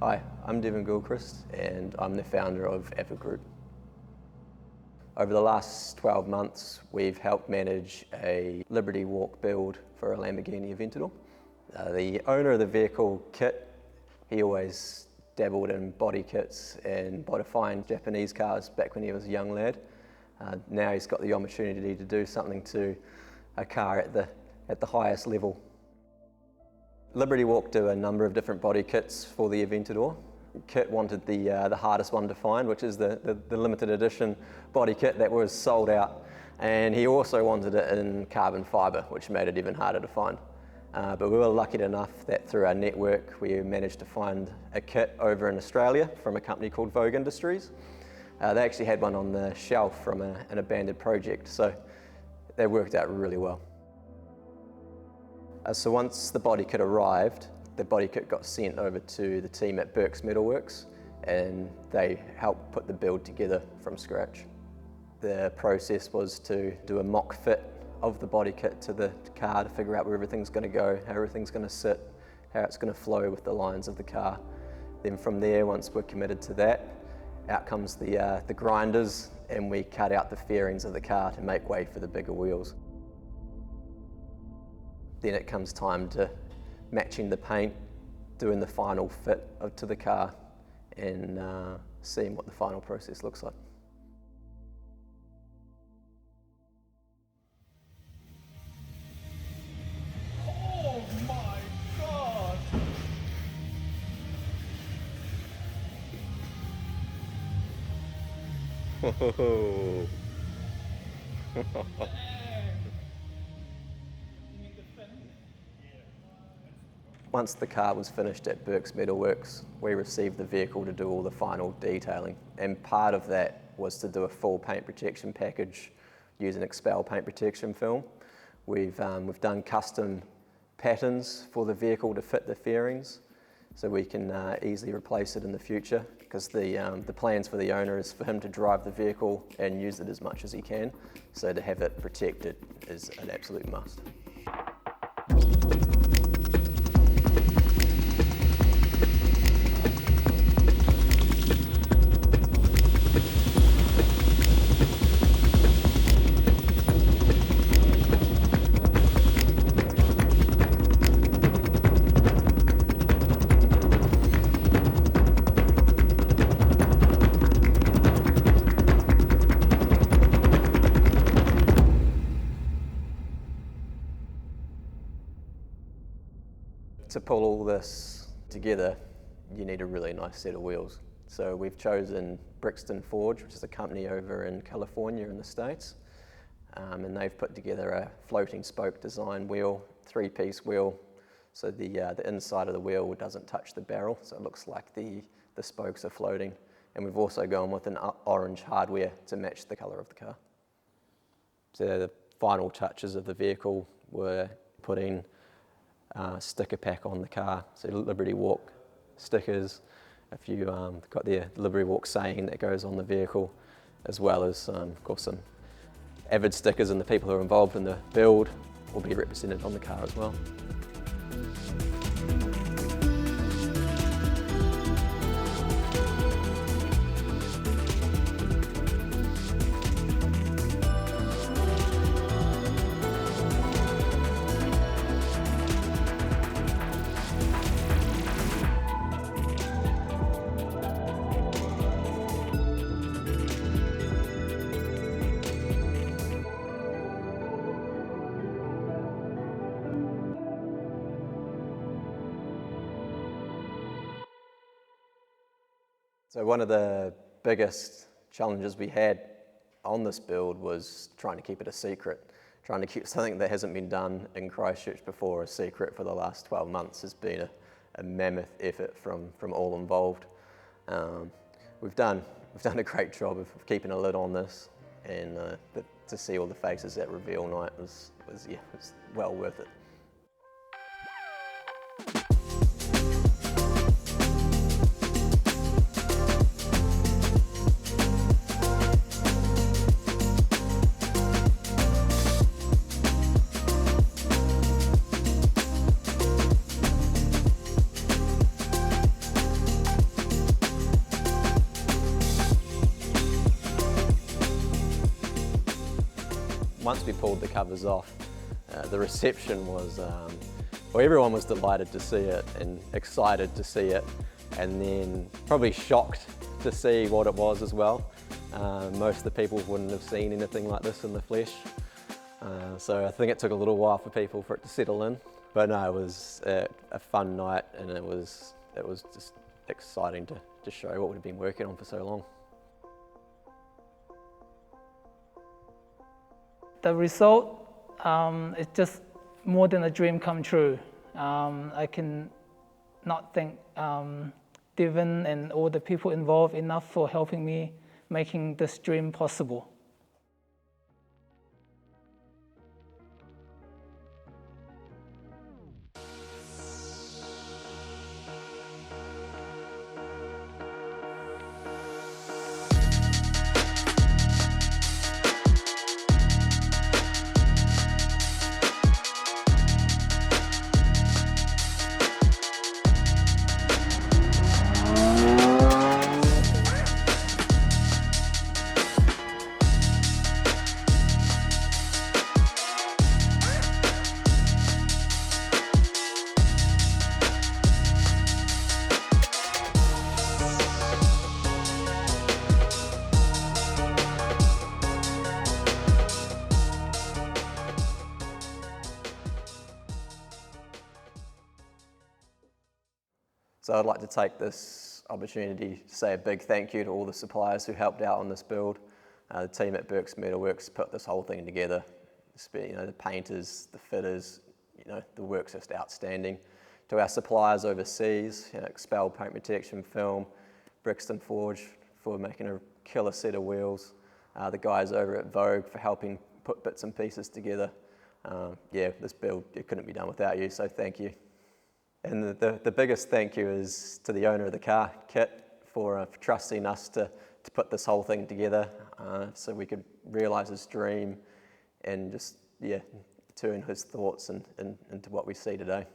Hi, I'm Devin Gilchrist and I'm the founder of AVID Group. Over the last 12 months we've helped manage a Liberty Walk build for a Lamborghini Aventador. The owner of the vehicle, Kit, he always dabbled in body kits and modifying Japanese cars back when he was a young lad. Now he's got the opportunity to do something to a car at the highest level. Liberty Walk do a number of different body kits for the Aventador. Kit wanted the hardest one to find, which is the limited edition body kit that was sold out. And he also wanted it in carbon fibre, which made it even harder to find. But we were lucky enough that through our network we managed to find a kit over in Australia from a company called Vogue Industries. They actually had one on the shelf from an abandoned project, so they worked out really well. So once the body kit arrived, the body kit got sent over to the team at Burke's Metalworks and they helped put the build together from scratch. The process was to do a mock fit of the body kit to the car to figure out where everything's going to go, how everything's going to sit, how it's going to flow with the lines of the car. Then from there, once we're committed to that, out comes the grinders and we cut out the fairings of the car to make way for the bigger wheels. Then it comes time to matching the paint, doing the final fit to the car and seeing what the final process looks like. Oh my God! Whoa. Once the car was finished at Burke's Metalworks, we received the vehicle to do all the final detailing, and part of that was to do a full paint protection package using Expel paint protection film. We've done custom patterns for the vehicle to fit the fairings, so we can easily replace it in the future, because the plans for the owner is for him to drive the vehicle and use it as much as he can, so to have it protected is an absolute must. To pull all this together, you need a really nice set of wheels. So we've chosen Brixton Forge, which is a company over in California in the States. And they've put together a floating spoke design wheel, 3-piece wheel. So the inside of the wheel doesn't touch the barrel, so it looks like the spokes are floating. And we've also gone with an orange hardware to match the color of the car. So the final touches of the vehicle were putting sticker pack on the car, so Liberty Walk stickers, a few got the Liberty Walk saying that goes on the vehicle, as well as of course some AVID stickers, and the people who are involved in the build will be represented on the car as well. So one of the biggest challenges we had on this build was trying to keep it a secret. Trying to keep something that hasn't been done in Christchurch before a secret for the last 12 months has been a mammoth effort from all involved. We've done a great job of keeping a lid on this, and to see all the faces at reveal night was well worth it. once we pulled the covers off, the reception was, well, everyone was delighted to see it and excited to see it, and then probably shocked to see what it was as well. Most of the people wouldn't have seen anything like this in the flesh. So I think it took a little while for people for it to settle in. But no, it was a fun night, and it was just exciting to show what we've been working on for so long. The result is just more than a dream come true. I can not thank Devon and all the people involved enough for helping me making this dream possible. So I'd like to take this opportunity to say a big thank you to all the suppliers who helped out on this build. The team at Burke's Metalworks put this whole thing together. The painters, the fitters, the work's just outstanding. To our suppliers overseas, Expel Paint Protection Film, Brixton Forge for making a killer set of wheels, the guys over at Vogue for helping put bits and pieces together. This build, it couldn't be done without you, so thank you. And the biggest thank you is to the owner of the car, Kit, for trusting us to put this whole thing together so we could realise his dream and just turn his thoughts into what we see today.